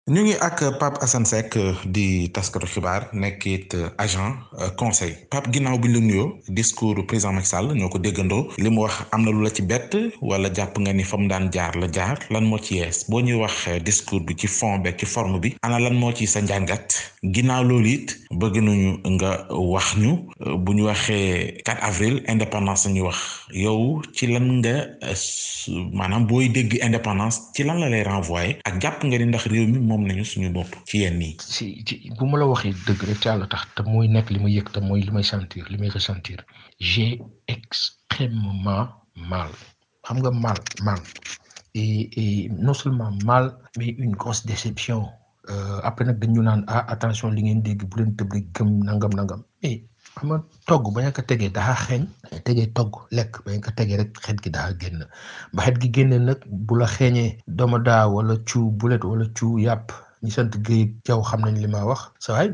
ñu ngi ak Pape Assane Seck di taskatu xibaar nekkit agent conseil Pape ginnaaw bi ñu la nuyoo discours président Macky Sall ñoo ko déggandoo li mu wax am na lu la ci bett wala jàpp nga ni fa mu daan jaar la jaar lan moo ci yees boo ñuy wax discours bi ci fond beeg ci forme bi ana lan moo ci sa njàngat ginnaaw loolu it bëgg nañu nga wax ñu bu ñu waxee 4 avril indépendance la ñuy wax yow ci lan nga maanaam booy dégg indépendance ci lan la lay renvoyer ak jàpp nga ni ndax réew mi moom nañu suñu bopp ci yenn yi. ci bu ma la waxee dëgg rek ci yàlla tax te mooy nekk li ma yëg te mooy li may sentir li may ressentir j'ai extrêmement mal xam nga mal et non seulement mal mais une grosse déception après nag dañu naan attention li ngeen dégg bu leen tëb rek gëm nangam mais xam nga togg ba nga ko tegee daa xeeñ tegee togg lekk ba nga ko tegee rek xet gi daa génn ba xet gi génne nag bu la xeeñee doomu daa wala cu bulet wala cu yàpp ñi sant Guèye Diaw xam nañ li ma wax sa waay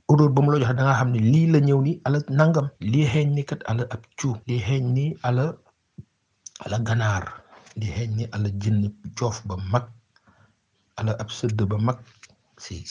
odeur ba mu la joxe da nga xam ne lii la ñëw ni ala nangam lii xeeñ ni kat ala ab cu lii xeeñ ni ala ganaar lii xeeñ ni ala jën coof ba mag ala ab sëdd ba mag si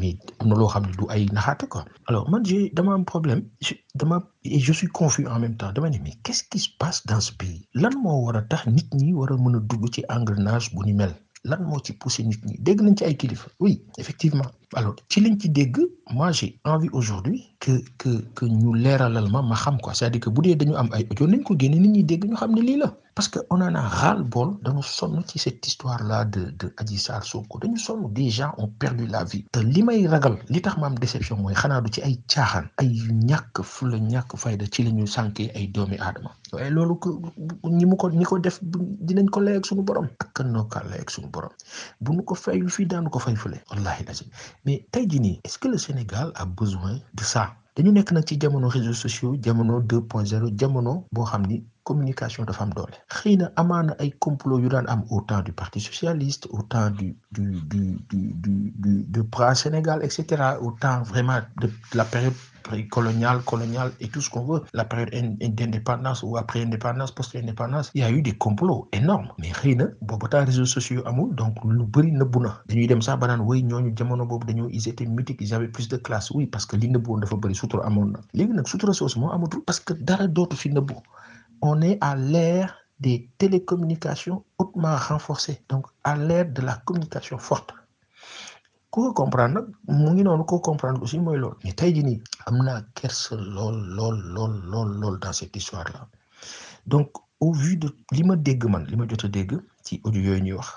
mais am na loo xam ne du ay naxaate quoi alors man dama am problème je suis confus en même temps dama ne mais qu'est-ce qui se passe dans ce pays lan moo war a tax nit ñi war a mën a dugg ci engrenage bu ni mel lan moo ci poussé nit ñi dégg nañ ci ay kilifa oui effectivement alors ci liñ ci dégg moi j'ai envie aujourd'hui que ñu leeralal ma xam quoi c'est-à-dire que bu dee dañu am ay audio nañ ko génne nit ñi dégg ñu xam ne lii la parce que on en a ras-le-bol dañu sonn ci cette histoire là de Adji Sarr Sonko dañu sonn des gens ont perdu la vie te li may ragal li tax ma am déception mooy xanaa du ci ay caaxaan ay ñàkk fula ñàkk fayda ci la ñu sànkee ay doomi aadama waaye loolu ñi ko def dinañ ko lay ak suñu borom ak kan noo kaa lay ak suñu borom bu nu ko fayul fii daanu ko fay fële wallahi lazim mais tey jii nii est-ce que le Sénégal a besoin de ça dañu nekk nag ci jamono réseaux sociaux jamono 2.0 jamono boo xam ni communication dafa am doole xëy na amaana ay complot yu daan am au temps du parti socialiste au temps du PRA Sénégal etc au temps vraiment de la période coloniale et tout ce qu'on veut la période d'indépendance ou après indépendance post-indépendance il y a eu des complots énormes mais xëy na boobu temps réseaux sociaux amul donc lu bëri nëbbu na dañuy dem sax ba naan woy ñooñu jamono boobu dañoo ils étaient mythiques ils avaient plus de classe oui parce que li nëbbu woon dafa bëri sutura amoon na léegi nag sutura soosu moo amatul parce que dara dootu fi nëbbu on est à l'ère des télécommunications hautement renforcées donc à l'ère de la communication forte ku ko comprendre nag mu ngi noonu ko comprendre aussi mooy loolu mais tey jii nii am naa kersa lool dans cette histoire là donc au vu de li ma jot a dégg ci audio yooyu ñuy wax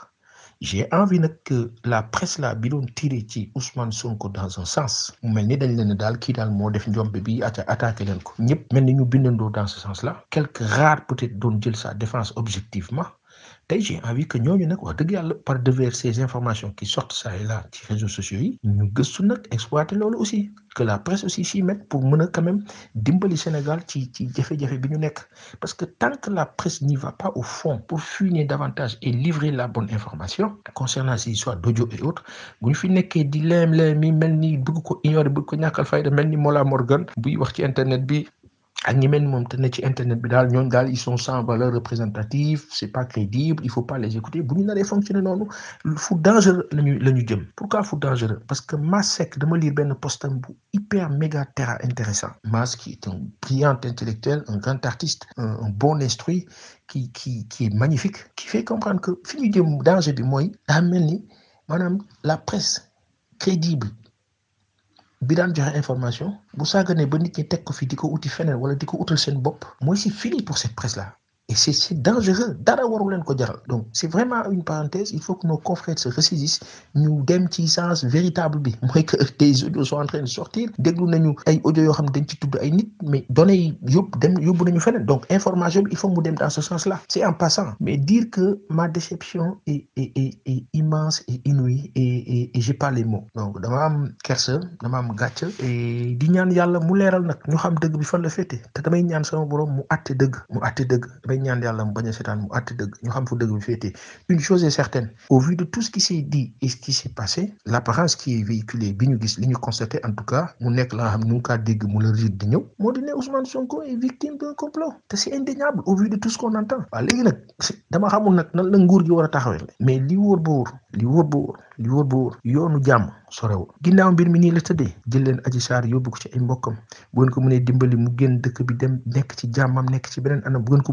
j'ai envie nag que la presse là bi doon tiré ci Ousmane Sonko dans un sens mu mel ni dañ leen daal kii daal moo def njombe bi attaqué leen ko ñëpp mel ni ñu bindandoo dans ce sens là quelques rares peut-être doon jël sa défense objectivement tey j'ai envie que ñooñu nag wax dëgg yàlla par devers ces informations qui sortent ça et là ci réseaux sociaux yi ñu gëstu nag exploiter loolu aussi que la presse aussi s'y mette pour mën a quand même dimbali Sénégal ci jafe-jafe bi ñu nekk parce que tant que la presse n'y va pas au fond pour fouiner davantage et livrer la bonne information concernant ces histoires d'audio et autres bu ñu fi nekkee di leem mi mel ni bëgg ko ignorer bëgg ko ñàkkal fayda mel ni Mollah Morgun buy wax ci internet bi ak ñi mel ni moom te ne ci internet bi daal ñooñu daal ils sont sans valeur représentative c'est pas crédible il faut pas les écouter bu ñu naree fonctionner noonu fu dangereux la ñu jëm pourquoi fu dangereux parce que Mass Seck dama lire benn postam bu hyper méga terra intéressant Mass qui est un brillant intellectuel un grand artiste un bon instruit qui est magnifique qui fait comprendre que fi ñu jëm danger bi mooy daa mel ni maanaam la presse crédible bi daan joxe information bu saaganee ba nit ñi teg ko fi di ko uti feneen wala di ko utal seen bopp mooy c'est fini pour cette presse là et c'est dangereux dara waru leen ko jaral donc c'est vraiment une parenthèse il faut que nos confrères se ressaisissent ñu dem ci sens véritable bi mooy que des audios sont en train de sortir déglu nañu ay audio yoo xam ne dañ ci tudd ay nit mais données yi yóbbu nañu feneen donc information bi il faut mu dem dans ce sens là c'est en passant mais dire que ma déception est immense et inouïe et j'ai pas les mots donc dama am kersa dama am gàcce et di ñaan yàlla mu leeral nag ñu xam dëgg bi fan la féete te damay ñaan sama borom mu àtte dëgg damay ñaan yàlla mu bañ a seetaan mu àtte dëgg ñu xam fu dëgg bi féete une chose est certaine au vu de tout ce qui s'est dit et ce qui s'est passé l'apparence qui est véhiculée bi ñu gis li ñu constaté en tout cas mu nekk la nga xam ne ñu ngi kaa dégg mu la riit di ñëw moo di ne Ousmane Sonko est victime d'un complot te c'est indéniable au vu de tout ce qu'on entend waaw léegi nag dama xamul nag nan la nguur gi war a taxawee mais li wóor ba wóor li wóor bu wóor yoonu jàmm sorewu ginnaaw mbir mi nii la tëddee jël leen Adji Sarr yóbbu ko ci ay mbokkam bu ngeen ko mënee dimbali mu génn dëkk bi dem nekk ci jàmmam nekk ci beneen anam bu ngeen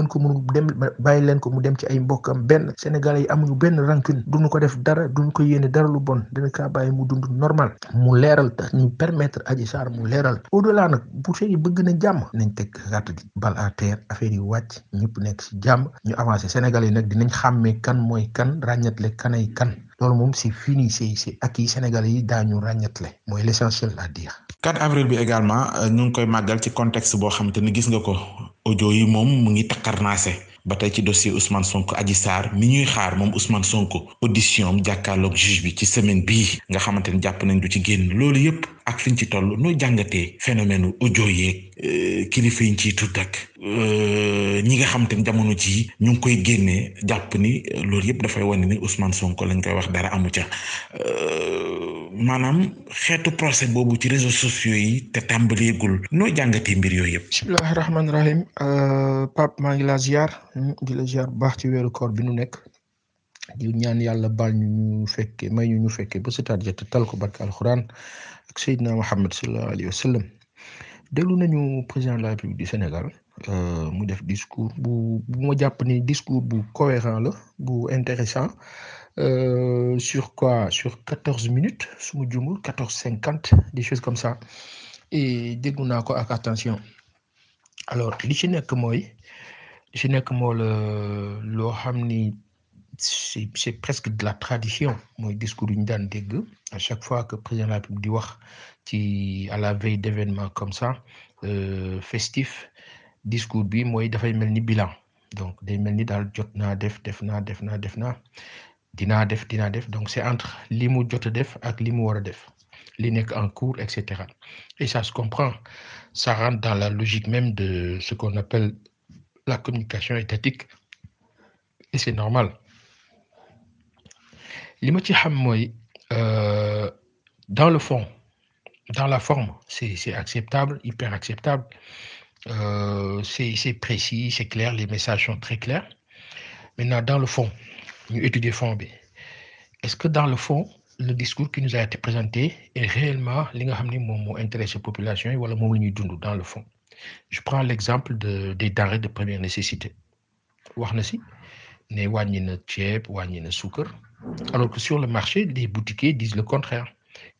ko mënul dem bàyyi leen ko mu dem ci ay mbokkam benn Sénégalais yi amuñu benn rancune duñu ko def dara duñu ko yéene dara lu bon dina kaa bàyyi mu dund normal mu leeral tax ñu permettre Adji Sarr mu leeral au delà nag bu fekkee bëgg na jàmm nañ teg carte balle à terre affaire yi wàcc ñëpp nekk ci jàmm ñu avancé Sénégalais yi nag dinañ xàmmee kan mooy kan ràññatle kanay kan loolu moom c'est fini c'est acquis Sénégalais yi daañu ràññatle mooy l'essentiel à dire. 4 avril bi également ñu ngi koy màggal ci contexte boo xamante ni gis nga ko audio yi moom mu ngi takkarnaase ba tey ci dossier Ousmane Sonko Adji Sarr mi ñuy xaar moom Ousmane Sonko audition am jàkkaarloog juge bi ci semaine bii nga xamante ni jàpp nañ du ci génn loolu yëpp ak fiñ ci toll noo jàngatee phénomène audio yeeg kilifa yi ñu ciy tudd ak ñi nga xamante ni jamono jii ñu ngi koy génnee jàpp ni loolu yëpp dafay wane ni Ousmane Sonko lañ koy wax dara amu ca maanaam xeetu procès boobu ci réseaux sociaux yi te tàmbaleegul noo jàngatee mbir yooyu yëpp. bismillahi rahmaani rahim Pape maa ngi laa ziar di la ziar bu baax ci weeru koor bi nu nekk di ñaan yàlla baal ñu fekkee may ñu fekkee ba sëtaat ja te tal ko barke alxuraan ak Seydina Mohamed sallallahu alayhi wa sallam déglu nañu président de la République du Sénégal mu def discours bu ma jàpp ni discours bu cohérent la bu intéressant sur 14 minutes su ma jumul 14:50 des choses comme ça et déglu naa ko ak attention alors li ci nekk mooy loo xam ni c'est presque de la tradition mooy discours yu ñu daan dégg à chaque fois que président de la République di wax ci à la veille d'événements comme ça festif discours bi mooy dafay mel ni bilan donc day mel ni daal jot naa def dinaa def donc c'est entre li mu jot a def ak li mu war a def li nekk en cours etc. Et ça se comprend, ça rentre dans la logique même de ce qu'on appelle la communication étatique et c'est normal. li ma ci xam mooy dans le fond dans la forme c'est acceptable, hyper acceptable, c'est précis, c'est clair, les messages sont très clairs. Maintenant dans le fond ñu étudier fond bi est-ce que dans le fond le discours qui nous a été présenté est réellement li nga xam ni moom moo intéressé population yi wala moom la ñuy dund dans le fond. Je prends l'exemple des denrées de première nécessité wax na si ne wàññi na ceeb wàññi na suukar alors que sur le marché les boutiquiers disent le contraire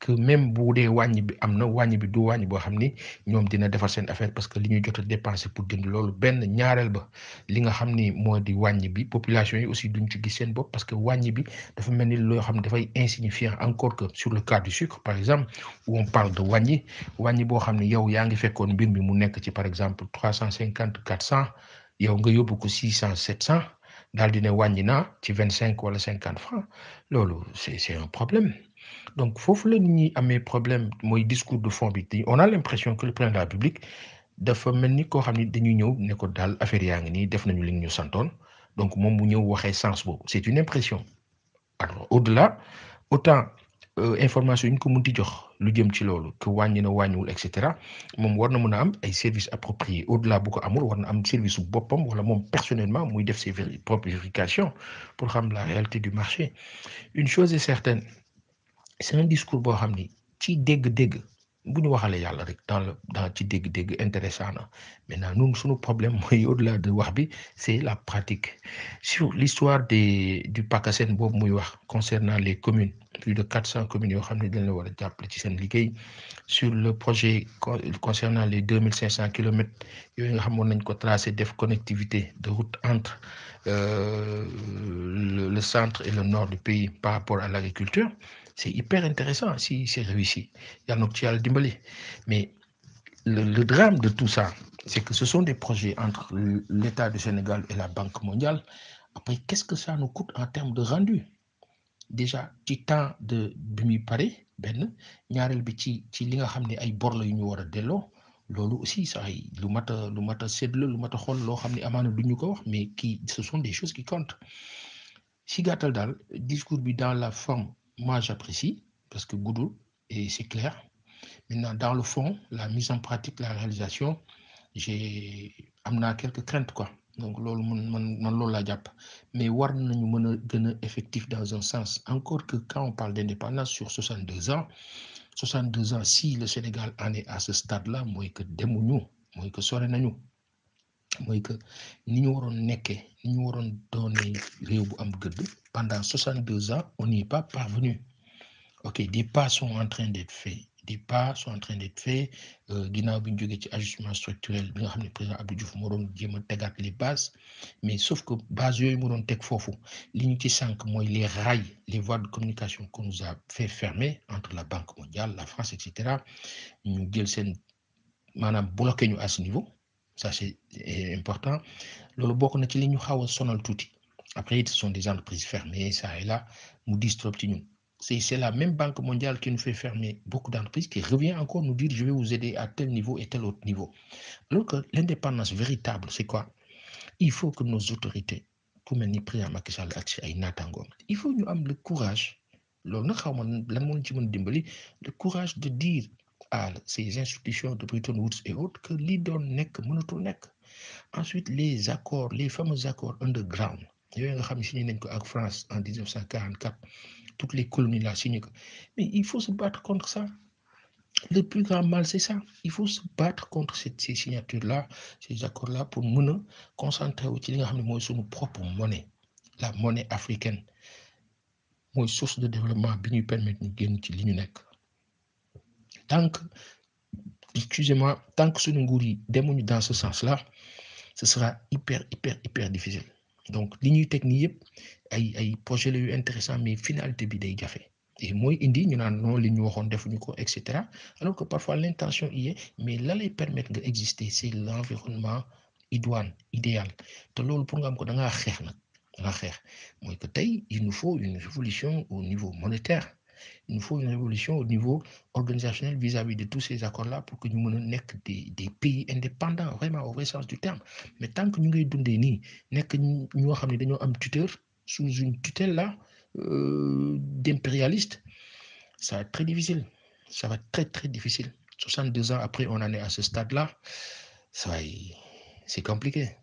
que même bu dee wàññi bi am na wàññi bi du wàññi boo xam ni ñoom dina defar seen affaire parce que li ñuy jot a dépenser pour jënd loolu benn ñaareel ba li nga xam ni moo di wàññi bi population yi aussi duñ ci gis seen bopp parce que wàññi bi dafa mel ni loo xam ne dafay insignifiant encore que sur le cas du sucre par exemple où on parle de wàññi boo xam ni yow yaa ngi fekkoon mbir mi mu nekk ci par exemple 350 400 yow nga yóbbu ko 600 700 daal di ne wàññi naa ci 25 wala 50 francs loolu c'est un problème. Donc foofu la nit ñi amee problème mooy discours de fond bi on a l'impression que le président de la République dafa mel ni koo xam ni dañuy ñëw ne ko daal affaire yaa ngi nii def nañu li ñu santoon donc moom mu ñëw waxee sens boobu c'est une impression. Alors au-delà autant information yi ñu ko munti jox lu jëm ci loolu que wàññi na wàññiwul et cetera moom war na mën a am ay services appropriés au-delà bu ko amul war na am service bu boppam wala moom personnellement muy def ses propres vérifications pour xam la réalité du marché. Une chose est certaine. C'est un discours boo xam ni ci dégg-dégg bu ñu waxalee yàlla rek dans ci dégg-dégg intéressant na maintenant ñun suñu problème mooy au-delà de wax bi c'est la pratique sur l'histoire du PACASEN boobu muy wax concernant les communes plus de 400 communes yoo xam ne dañ la war a jàppale ci seen liggéey sur le projet concernant les 2500 kilomètres yooyu nga xamoon nañ ko tracé def connectivité de route entre le centre et le nord du pays par rapport à l'agriculture. C'est hyper intéressant si c'est réussi. Yal na ko ci yàlla dimbali. Mais le drame de tout ça, c'est que ce sont des projets entre l'État du Sénégal et la Banque mondiale. Après, qu'est-ce que ça nous coûte en termes de rendu? Déjà, ci temps de bi muy pare benn ñaareel bi ci li nga xam ne ay bor la yu ñu war a delloo loolu aussi sax lu mat a séddale lu mat a xool loo xam ne amaana du ñu ko wax mais ce sont des choses qui comptent. Si gàttal daal discours bi dans la forme. Moi, j'apprécie parce que guddul et c'est clair. Maintenant, dans le fond, la mise en pratique, la réalisation, am naa quelques craintes quoi. donc loolu man loolu laa jàpp mais war nañu mën a gën a effectif dans un sens encore que quand on parle d'indépendance sur 62 ans si le Sénégal en est à ce stade-là mooy que demuñu mooy que sore nañu mooy que ni ñu waroon nekkee ni ñu waroon doonee réew bu am gëdd pendant 62 ans on n'y est pas parvenu. Ok, des pas sont en train d'être faits ginnaaw bi ñu jógee ci ajustement structurel bi nga xam ne président Abdou Diouf moo doon jéem a tegaat les bases mais sauf que base yooyu mu doon teg foofu li ñu ci sànq mooy les rails les voies de communication qu'on nous a fait fermer entre la Banque mondiale la France et cetera ñu jël seen maanaam bloqué ñu à ce niveau ça c'est important loolu bokk na ci li ñu xaw a sonal tuuti après ce sont des entreprises fermées ça et là mu dis trop ci ñun. C'est la même Banque mondiale qui nous fait fermer beaucoup d'entreprises, qui revient encore nous dire je vais vous aider à tel niveau et tel autre niveau. Alors que l'indépendance véritable, c'est quoi? Il faut que nos autorités, comme le président Macky Sall ak ci ay naataangoom, il faut ñu am le courage, loolu nag xaw ma lan moo ci mën dimbali, le courage de dire à ces institutions de Bretton Woods et autres que li doon nekk mënatul nekk. Ensuite, les fameux accords underground, yooyu nga xam ne signé nañ ko ak France en 1944. Toutes les colonies là signé ko mais il faut se battre contre ça le plus grand mal c'est ça il faut se battre contre ces signatures là ces accords là pour mën a concentrer wu ci li nga xam ne mooy suñu propre monnaie la monnaie africaine mooy source de développement bi ñuy permettre ñu génn ci li ñu nekk tant que suñu nguur yi demuñu dans ce sens là ce sera hyper difficile donc li ñuy teg nii yëpp ay projet la yu intéressant mais finalité bi day jafe et mooy indi ñu naan non li ñu waxoon defuñu ko et cetera alors que parfois l'intention y est mais la lay permettre nga exister c'est l'environnement idoine idéal te loolu pour nga am ko da ngaa xeex nag mooy que tey il nous faut une révolution au niveau monétaire il nous faut une révolution au niveau organisationnel vis-à-vis de tous ces accords-là pour que ñu mën a nekk des pays indépendants vraiment au vrai sens du terme mais tant que ñu ngay dundee nii nekk ñoo xam ne dañoo am tuteur sous une tutelle là d'impérialistes ça va être très difficile ça va être très difficile 62 ans après on en est à ce stade-là ça va c'est compliqué